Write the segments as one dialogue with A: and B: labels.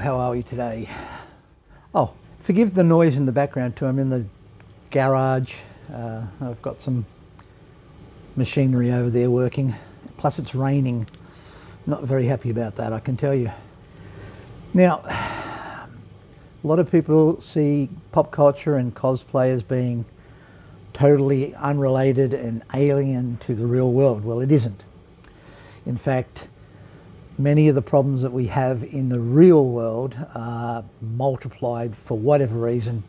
A: how are we today? Oh, forgive the noise in the background too. I'm in the garage. I've got some machinery over there working. Plus it's raining. Not very happy about that, I can tell you. Now, a lot of people see pop culture and cosplay as being totally unrelated and alien to the real world. Well, it isn't. In fact, many of the problems that we have in the real world are multiplied for whatever reason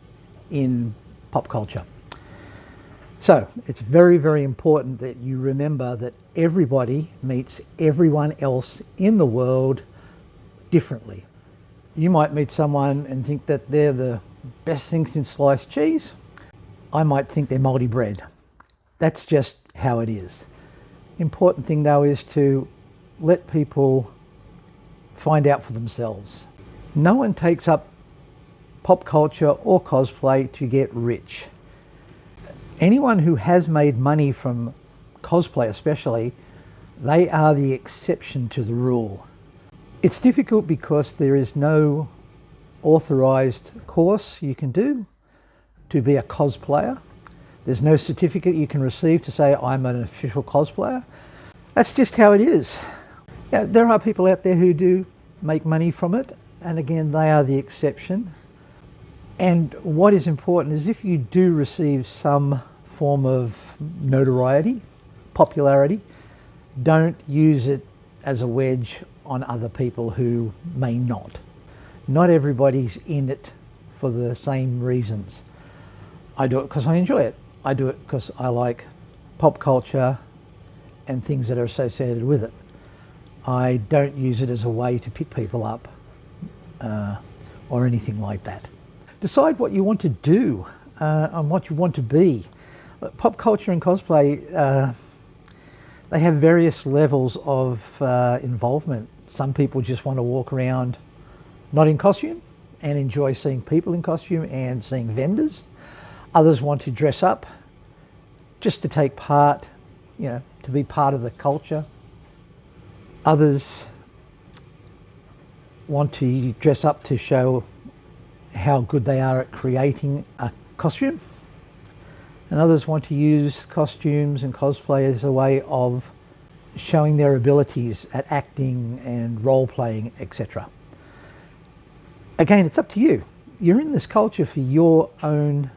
A: in pop culture. So it's very, very important that you remember that everybody meets everyone else in the world differently. You might meet someone and think that they're the best thing since sliced cheese. I might think they're mouldy bread. That's just how it is. Important thing though is to let people find out for themselves. No one takes up pop culture or cosplay to get rich. Anyone who has made money from cosplay especially, they are the exception to the rule. It's difficult because there is no authorized course you can do to be a cosplayer. There's no certificate you can receive to say I'm an official cosplayer. That's just how it is. Yeah, there are people out there who do make money from it, and again, they are the exception. And what is important is if you do receive some form of notoriety, popularity, don't use it as a wedge on other people who may not. Not everybody's in it for the same reasons. I do it because I enjoy it. I do it because I like pop culture and things that are associated with it. I don't use it as a way to pick people up or anything like that. Decide what you want to do and what you want to be. Pop culture and cosplay, they have various levels of involvement. Some people just want to walk around not in costume and enjoy seeing people in costume and seeing vendors. Others want to dress up just to take part, you know, to be part of the culture. Others want to dress up to show how good they are at creating a costume. And others want to use costumes and cosplay as a way of showing their abilities at acting and role-playing, etc. Again, it's up to you. You're in this culture for your own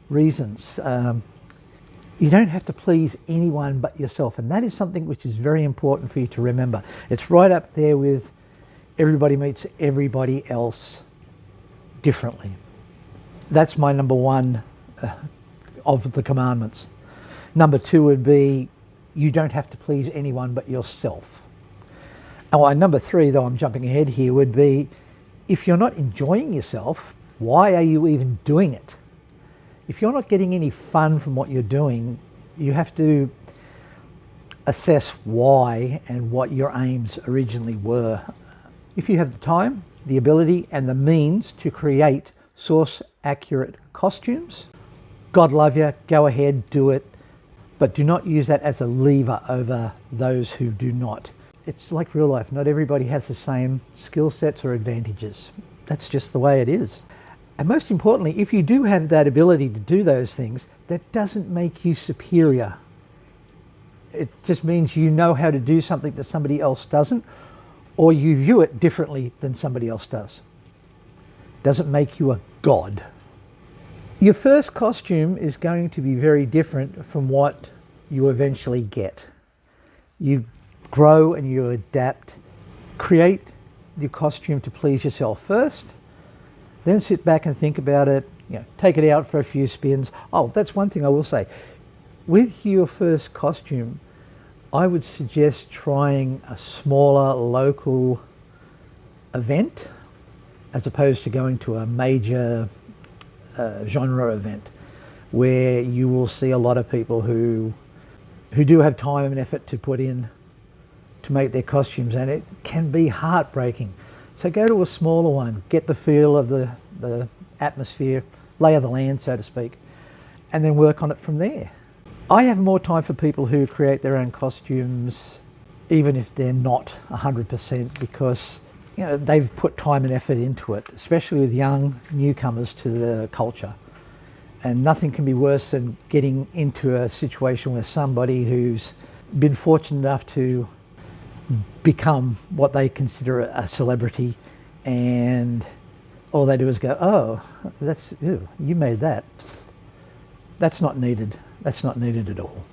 A: reasons. You don't have to please anyone but yourself, and that is something which is very important for you to remember. It's right up there with everybody meets everybody else differently. That's my number one of the commandments. Number two would be you don't have to please anyone but yourself. And number three, though I'm jumping ahead here, would be if you're not enjoying yourself, why are you even doing it? If you're not getting any fun from what you're doing, you have to assess why and what your aims originally were. If you have the time, the ability and the means to create source accurate costumes, God love you, go ahead, do it, but do not use that as a lever over those who do not. It's like real life, not everybody has the same skill sets or advantages. That's just the way it is. And most importantly, if you do have that ability to do those things, that doesn't make you superior. It just means you know how to do something that somebody else doesn't, or you view it differently than somebody else does. Doesn't make you a god. Your first costume is going to be very different from what you eventually get. You grow and you adapt. Create your costume to please yourself first. Then sit back and think about it, you know, take it out for a few spins. Oh, that's one thing I will say. With your first costume, I would suggest trying a smaller local event as opposed to going to a major genre event where you will see a lot of people who do have time and effort to put in to make their costumes, and it can be heartbreaking. So go to a smaller one, get the feel of the atmosphere, lay of the land, so to speak, and then work on it from there. I have more time for people who create their own costumes, even if they're not 100%, because they've put time and effort into it, especially with young newcomers to the culture. And nothing can be worse than getting into a situation where somebody who's been fortunate enough to become what they consider a celebrity, and all they do is go, oh, you made that. That's not needed. That's not needed at all.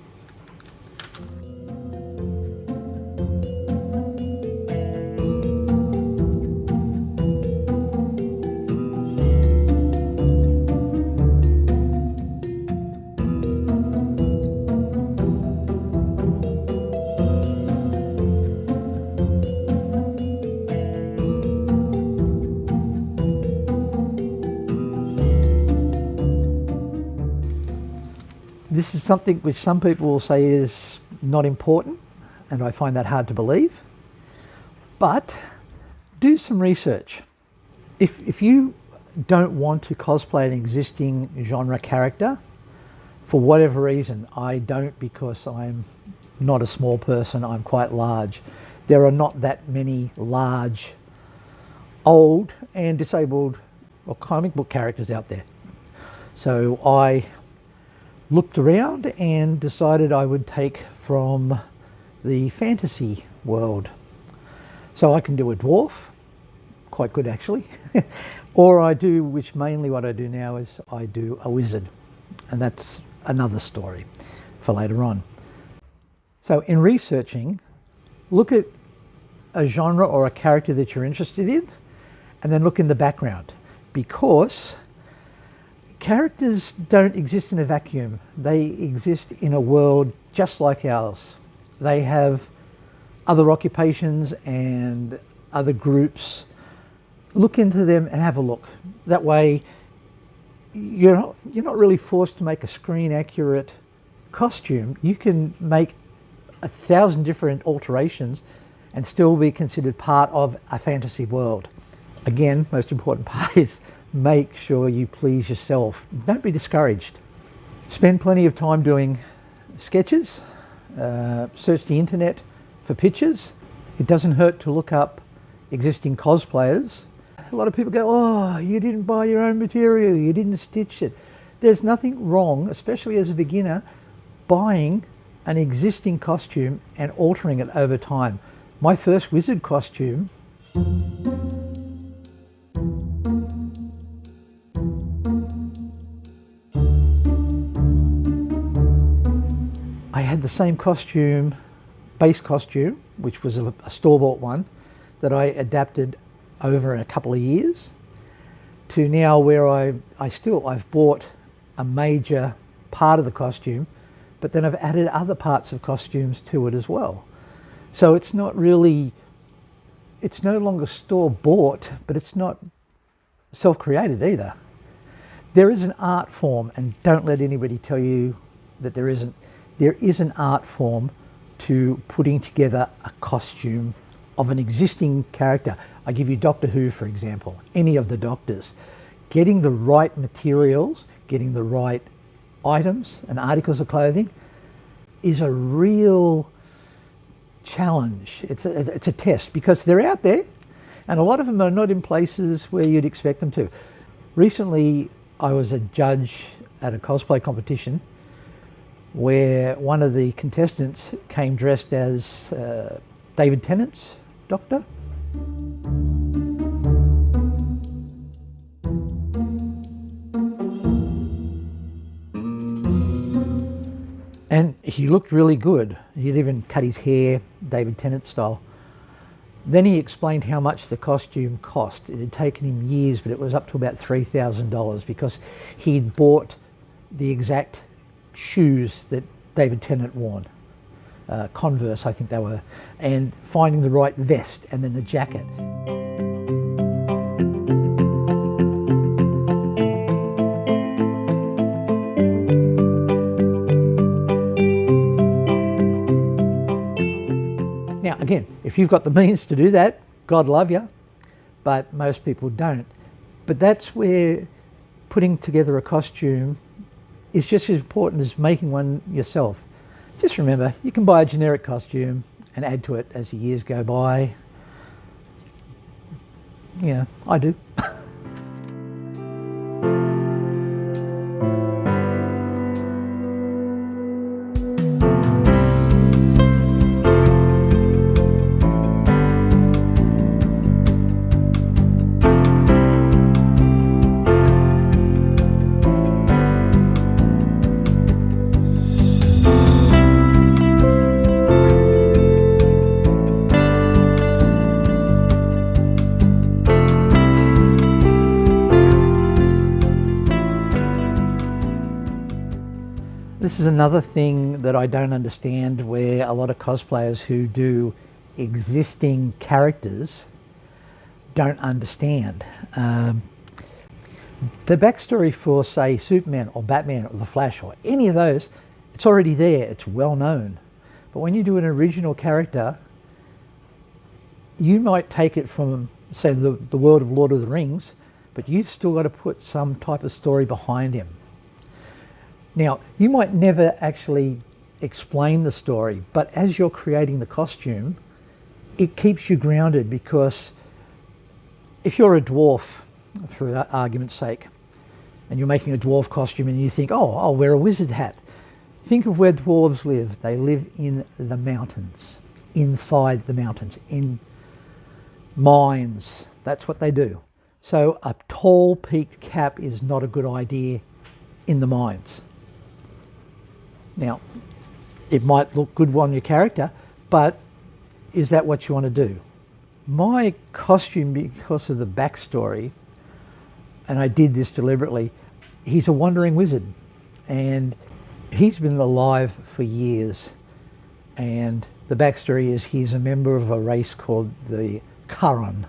A: This is something which some people will say is not important, and I find that hard to believe. But do some research. If you don't want to cosplay an existing genre character, for whatever reason, I don't, because I'm not a small person, I'm quite large. There are not that many large, old and disabled comic book characters out there. So I looked around and decided I would take from the fantasy world. So I can do a dwarf, quite good actually, or I do, which mainly what I do now is I do a wizard, and that's another story for later on. So in researching, look at a genre or a character that you're interested in, and then look in the background, because characters don't exist in a vacuum. They exist in a world just like ours. They have other occupations and other groups. Look into them and have a look. That way you're not really forced to make a screen accurate costume. You can make 1,000 different alterations and still be considered part of a fantasy world. Again, most important part is make sure you please yourself. Don't be discouraged. Spend plenty of time doing sketches. Search the internet for pictures. It doesn't hurt to look up existing cosplayers. A lot of people go, oh, you didn't buy your own material, you didn't stitch it. There's nothing wrong, especially as a beginner, buying an existing costume and altering it over time. My first wizard costume I had the same costume, base costume, which was a store-bought one, that I adapted over a couple of years, to now where I've bought a major part of the costume, but then I've added other parts of costumes to it as well. So it's not really, it's no longer store-bought, but it's not self-created either. There is an art form, and don't let anybody tell you that there isn't. There is an art form to putting together a costume of an existing character. I give you Doctor Who, for example, any of the Doctors. Getting the right materials, getting the right items and articles of clothing is a real challenge. It's a test, because they're out there and a lot of them are not in places where you'd expect them to. Recently, I was a judge at a cosplay competition where one of the contestants came dressed as David Tennant's Doctor. And he looked really good. He'd even cut his hair David Tennant style. Then he explained how much the costume cost. It had taken him years, but it was up to about $3,000, because he'd bought the exact shoes that David Tennant wore, Converse I think they were, and finding the right vest and then the jacket. Now again, if you've got the means to do that, God love you, but most people don't. But that's where putting together a costume is just as important as making one yourself. Just remember, you can buy a generic costume and add to it as the years go by. Yeah, I do. This is another thing that I don't understand, where a lot of cosplayers who do existing characters don't understand. The backstory for, say, Superman or Batman or the Flash or any of those, it's already there, it's well known. But when you do an original character, you might take it from, say, the world of Lord of the Rings, but you've still got to put some type of story behind him. Now, you might never actually explain the story, but as you're creating the costume, it keeps you grounded, because if you're a dwarf, for argument's sake, and you're making a dwarf costume and you think, oh, I'll wear a wizard hat. Think of where dwarves live. They live in the mountains, inside the mountains, in mines. That's what they do. So a tall peaked cap is not a good idea in the mines. Now, it might look good on your character, but is that what you want to do? My costume, because of the backstory, and I did this deliberately, he's a wandering wizard, and he's been alive for years. And the backstory is he's a member of a race called the Charon,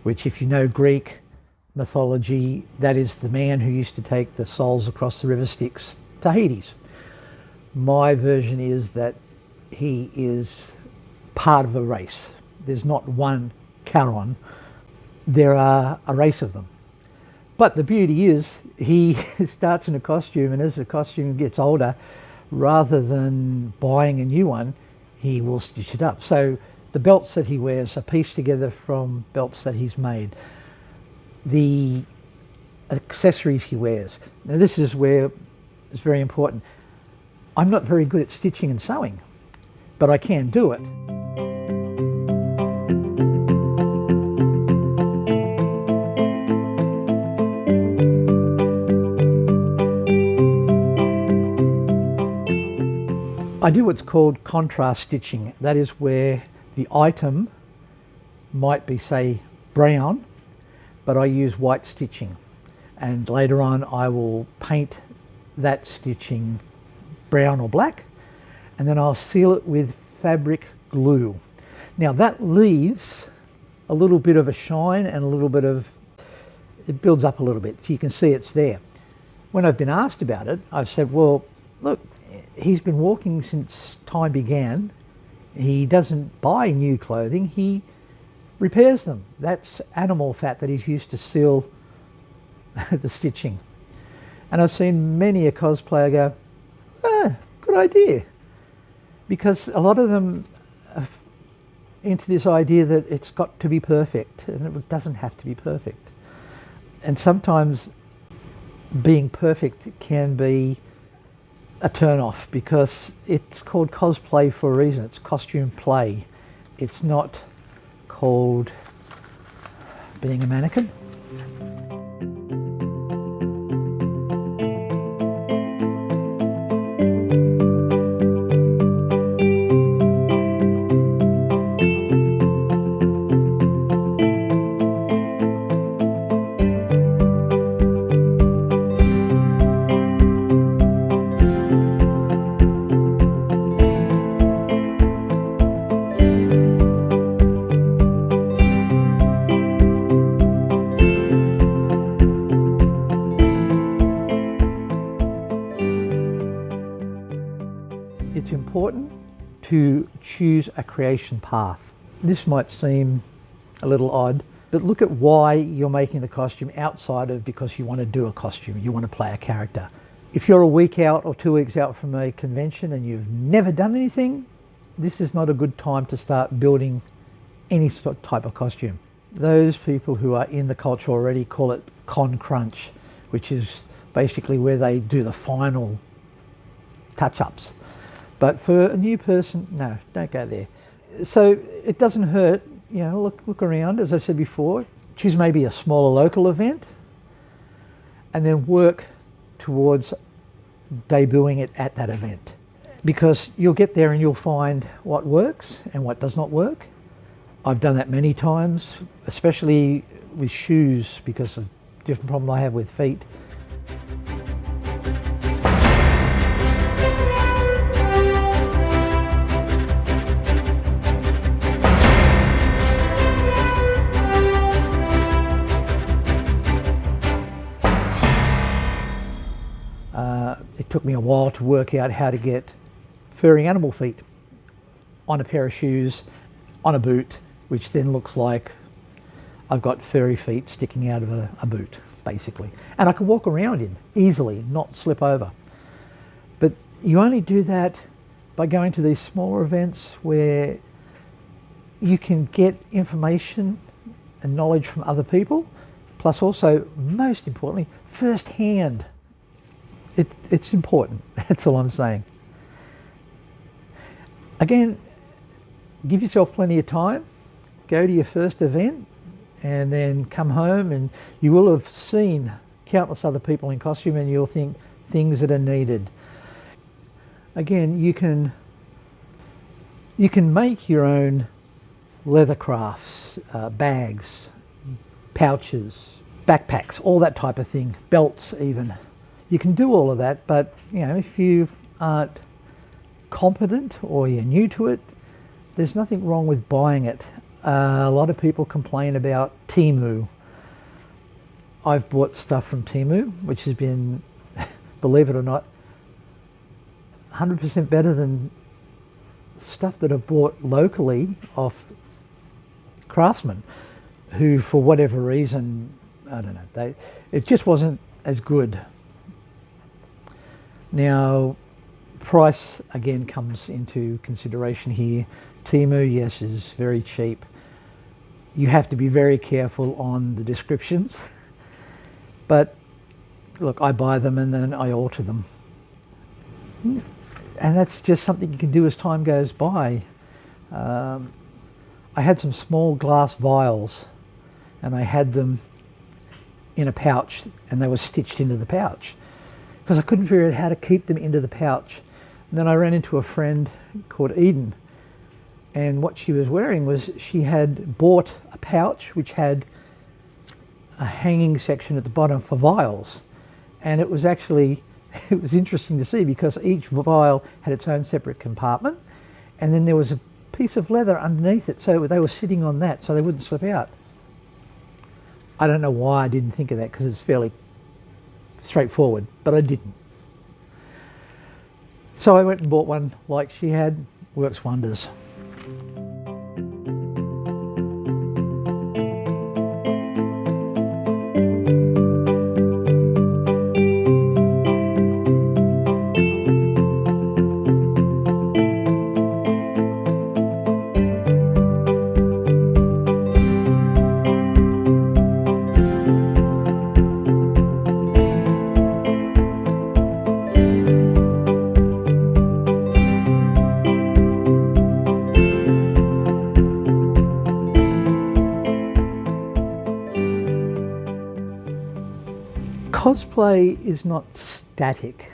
A: which, if you know Greek mythology, that is the man who used to take the souls across the river Styx to Hades. My version is that he is part of a race. There's not one Charon, there are a race of them. But the beauty is, he starts in a costume, and as the costume gets older, rather than buying a new one, he will stitch it up. So the belts that he wears are pieced together from belts that he's made. The accessories he wears. Now this is where it's very important. I'm not very good at stitching and sewing, but I can do it. I do what's called contrast stitching. That is where the item might be, say, brown, but I use white stitching. And later on I will paint that stitching brown or black, and then I'll seal it with fabric glue. Now that leaves a little bit of a shine and a little bit of, it builds up a little bit, so you can see it's there. When I've been asked about it, I've said, well, look, he's been walking since time began. He doesn't buy new clothing, he repairs them. That's animal fat that he's used to seal the stitching. And I've seen many a cosplayer go, good idea. Because a lot of them are into this idea that it's got to be perfect, and it doesn't have to be perfect. And sometimes being perfect can be a turn off, because it's called cosplay for a reason. It's costume play. It's not called being a mannequin. It's important to choose a creation path. This might seem a little odd, but look at why you're making the costume outside of because you want to do a costume, you want to play a character. If you're a week out or 2 weeks out from a convention and you've never done anything, this is not a good time to start building any type of costume. Those people who are in the culture already call it con crunch, which is basically where they do the final touch-ups. But for a new person, no, don't go there. So it doesn't hurt, you know, look around, as I said before, choose maybe a smaller local event and then work towards debuting it at that event. Because you'll get there and you'll find what works and what does not work. I've done that many times, especially with shoes because of different problems I have with feet. It took me a while to work out how to get furry animal feet on a pair of shoes, on a boot, which then looks like I've got furry feet sticking out of a boot, basically. And I can walk around in easily, not slip over. But you only do that by going to these smaller events where you can get information and knowledge from other people, plus also, most importantly, firsthand. It's important, that's all I'm saying. Again, give yourself plenty of time, go to your first event and then come home, and you will have seen countless other people in costume and you'll think things that are needed. Again, you can make your own leather crafts, bags, pouches, backpacks, all that type of thing, belts even. You can do all of that, but you know, if you aren't competent or you're new to it, there's nothing wrong with buying it. A lot of people complain about Temu. I've bought stuff from Temu, which has been, believe it or not, 100% better than stuff that I've bought locally off craftsmen, who for whatever reason, I don't know, it just wasn't as good. Now, price again comes into consideration here. Temu, yes, is very cheap. You have to be very careful on the descriptions. But look, I buy them and then I alter them. And that's just something you can do as time goes by. I had some small glass vials and I had them in a pouch and they were stitched into the pouch because I couldn't figure out how to keep them into the pouch. And then I ran into a friend called Eden, and what she was wearing was she had bought a pouch which had a hanging section at the bottom for vials, and it was actually it was interesting to see because each vial had its own separate compartment, and then there was a piece of leather underneath it, so they were sitting on that so they wouldn't slip out. I don't know why I didn't think of that because it's fairly straightforward, but I didn't. So I went and bought one like she had. Works wonders. Cosplay is not static,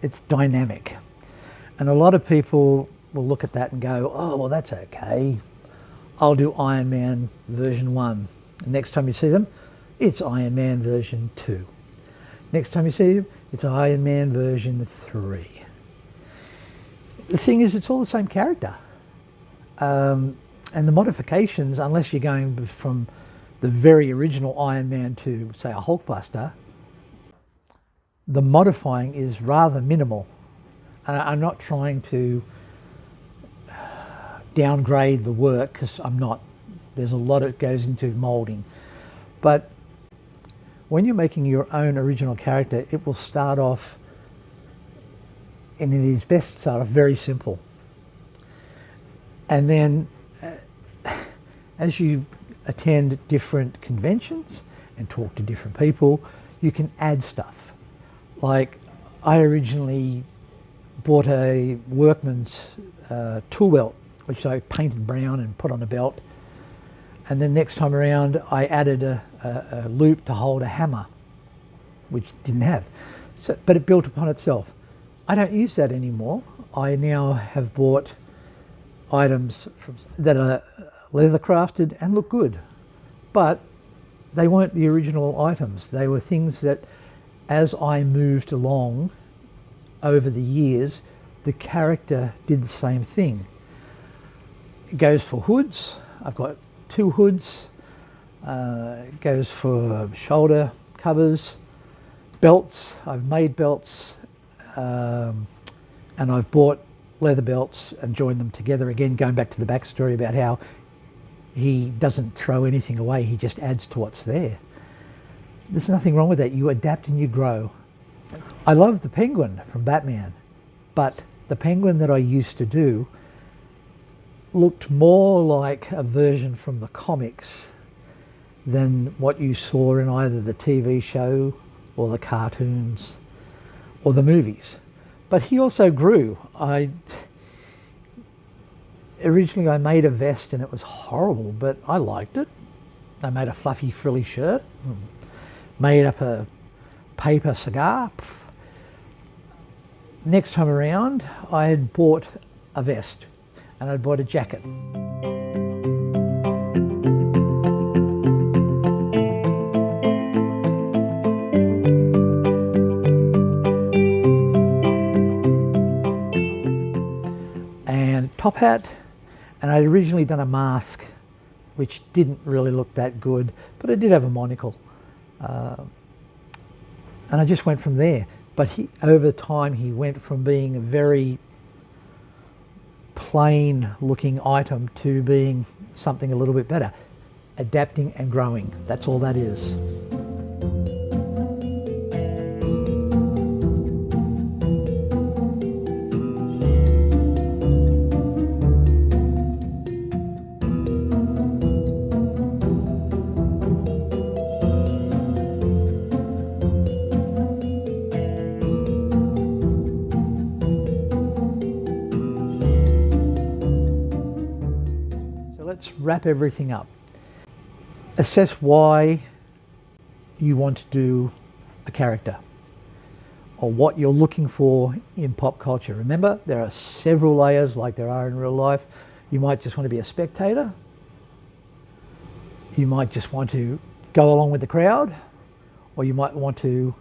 A: it's dynamic. And a lot of people will look at that and go, oh, well, that's okay. I'll do Iron Man version 1. And next time you see them, it's Iron Man version 2. Next time you see them, it's Iron Man version 3. The thing is, it's all the same character. And the modifications, unless you're going from the very original Iron Man to, say, a Hulkbuster, the modifying is rather minimal. I'm not trying to downgrade the work, because I'm not. There's a lot that goes into moulding. But when you're making your own original character, it will start off, and it is best to start off very simple. And then as you attend different conventions and talk to different people, you can add stuff. Like, I originally bought a workman's tool belt, which I painted brown and put on a belt. And then next time around, I added a loop to hold a hammer, which didn't have. So, but it built upon itself. I don't use that anymore. I now have bought items that are leather crafted and look good, but they weren't the original items. They were things that, as I moved along over the years, the character did the same thing. It goes for hoods. I've got 2 hoods. It goes for shoulder covers, belts. I've made belts, and I've bought leather belts and joined them together. Again, going back to the backstory about how he doesn't throw anything away, he just adds to what's there. There's nothing wrong with that. You adapt and you grow. I love the penguin from Batman, but the penguin that I used to do looked more like a version from the comics than what you saw in either the TV show or the cartoons or the movies. But he also grew. Originally I made a vest and it was horrible, but I liked it. I made a fluffy frilly shirt, made up a paper cigar. Next time around I had bought a vest and I'd bought a jacket. And top hat, and I'd originally done a mask which didn't really look that good, but it did have a monocle. And I just went from there. But over time he went from being a very plain looking item to being something a little bit better. Adapting and growing, that's all that is. Let's wrap everything up. Assess why you want to do a character or what you're looking for in pop culture. Remember, there are several layers like there are in real life. You might just want to be a spectator. You might just want to go along with the crowd, or you might want to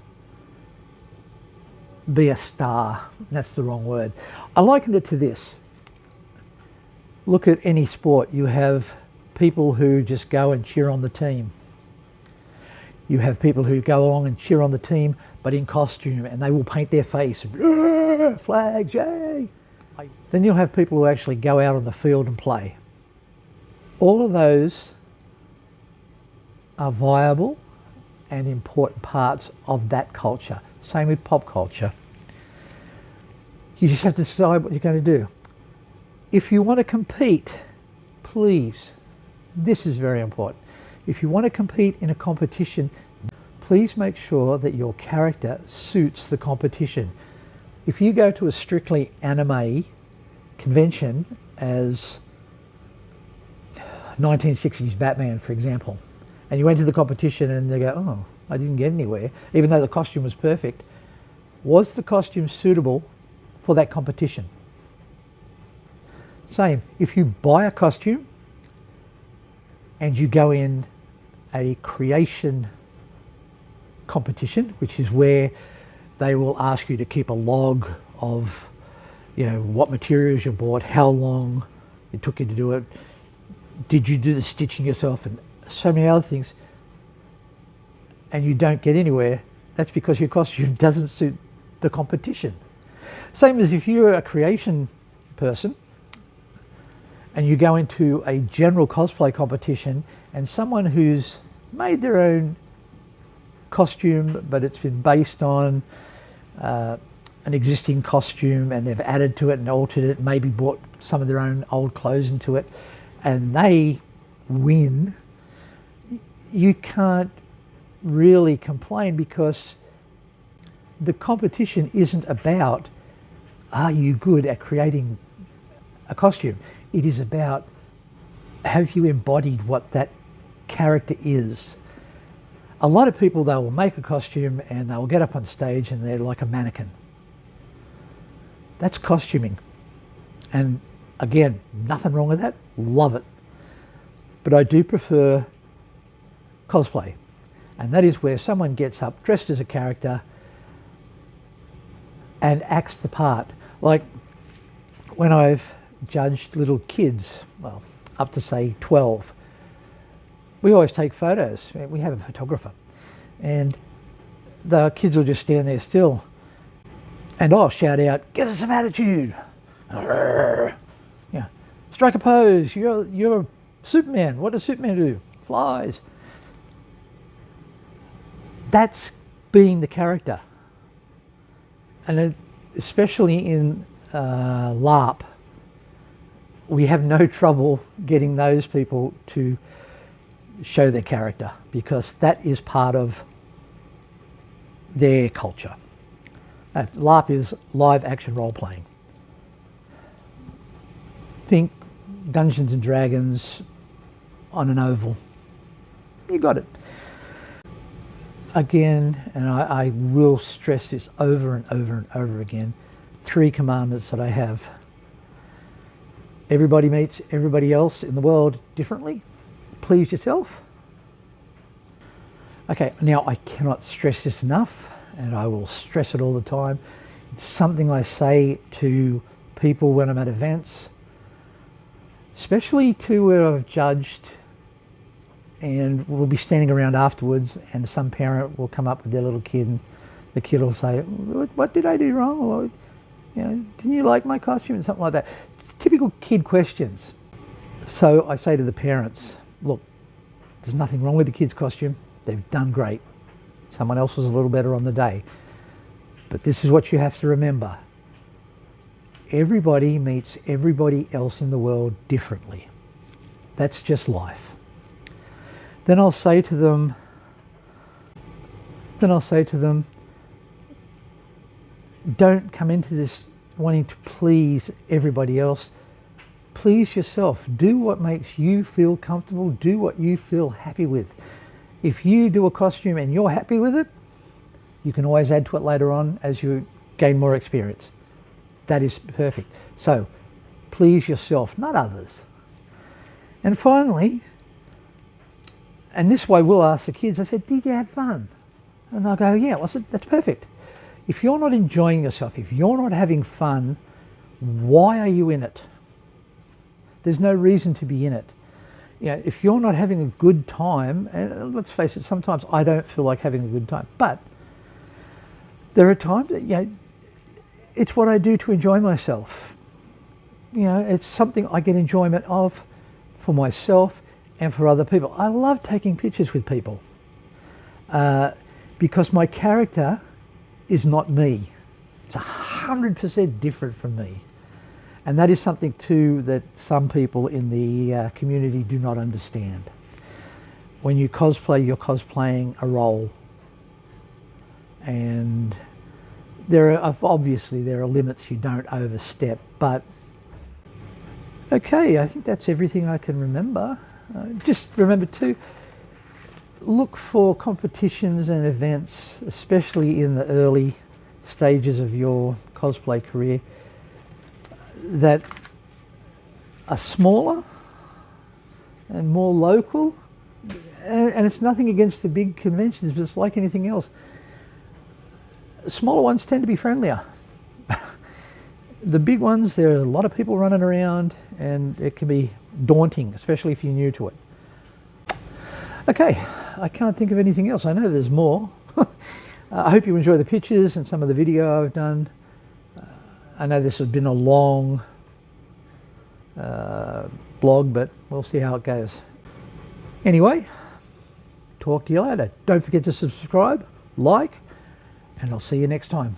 A: be a star. That's the wrong word. I likened it to this. Look at any sport. You have people who just go and cheer on the team. You have people who go along and cheer on the team, but in costume, and they will paint their face, flags, yay! Then you'll have people who actually go out on the field and play. All of those are viable and important parts of that culture. Same with pop culture. You just have to decide what you're going to do. If you want to compete, please, this is very important. If you want to compete in a competition, please make sure that your character suits the competition. If you go to a strictly anime convention as 1960s Batman, for example, and you went to the competition and they go, oh, I didn't get anywhere, even though the costume was perfect, was the costume suitable for that competition? Same, if you buy a costume and you go in a creation competition, which is where they will ask you to keep a log of, you know, what materials you bought, how long it took you to do it, did you do the stitching yourself, and so many other things, and you don't get anywhere, that's because your costume doesn't suit the competition. Same as if you're a creation person and you go into a general cosplay competition and someone who's made their own costume, but it's been based on an existing costume and they've added to it and altered it, maybe brought some of their own old clothes into it, and they win, you can't really complain, because the competition isn't about, are you good at creating a costume? It is about, have you embodied what that character is? A lot of people, they will make a costume and they will get up on stage and they're like a mannequin. That's costuming. And again, nothing wrong with that. Love it. But I do prefer cosplay. And that is where someone gets up dressed as a character and acts the part. Like when I've judged little kids, well, up to say 12, we always take photos. We have a photographer, and the kids will just stand there still, and I'll shout out, "Give us some attitude! Yeah, strike a pose. You're Superman. What does Superman do? Flies." That's being the character, and especially in LARP, we have no trouble getting those people to show their character, because that is part of their culture. LARP is live action role playing. Think Dungeons and Dragons on an oval. You got it. Again, and I will stress this over and over and over again, 3 commandments that I have. Everybody meets everybody else in the world differently. Please yourself. Okay, now I cannot stress this enough, and I will stress it all the time. It's something I say to people when I'm at events, especially to where I've judged, and we'll be standing around afterwards and some parent will come up with their little kid and the kid will say, "What did I do wrong?" Or, you know, "Didn't you like my costume?" and something like that. It's typical kid questions. So I say to the parents, look, there's nothing wrong with the kid's costume. They've done great. Someone else was a little better on the day. But this is what you have to remember. Everybody meets everybody else in the world differently. That's just life. Then I'll say to them, don't come into this wanting to please everybody else. Please yourself. Do what makes you feel comfortable. Do what you feel happy with. If you do a costume and you're happy with it, you can always add to it later on as you gain more experience. That is perfect. So please yourself, not others. And finally, and this way we'll ask the kids, I said, did you have fun? And they'll go, yeah. Well, I said, that's perfect. If you're not enjoying yourself, if you're not having fun, why are you in it? There's no reason to be in it. You know, if you're not having a good time, and let's face it, sometimes I don't feel like having a good time, but there are times that, you know, it's what I do to enjoy myself. You know, it's something I get enjoyment of for myself and for other people. I love taking pictures with people because my character is not me. It's 100% different from me. And that is something too that some people in the community do not understand. When you cosplay, you're cosplaying a role. And obviously there are limits you don't overstep, but okay, I think that's everything I can remember. Just remember to look for competitions and events, especially in the early stages of your cosplay career, that are smaller and more local. And it's nothing against the big conventions, but it's like anything else. Smaller ones tend to be friendlier. The big ones, there are a lot of people running around and it can be daunting, especially if you're new to it. Okay, I can't think of anything else. I know there's more. I hope you enjoy the pictures and some of the video I've done. I know this has been a long blog, but we'll see how it goes. Anyway, talk to you later. Don't forget to subscribe, like, and I'll see you next time.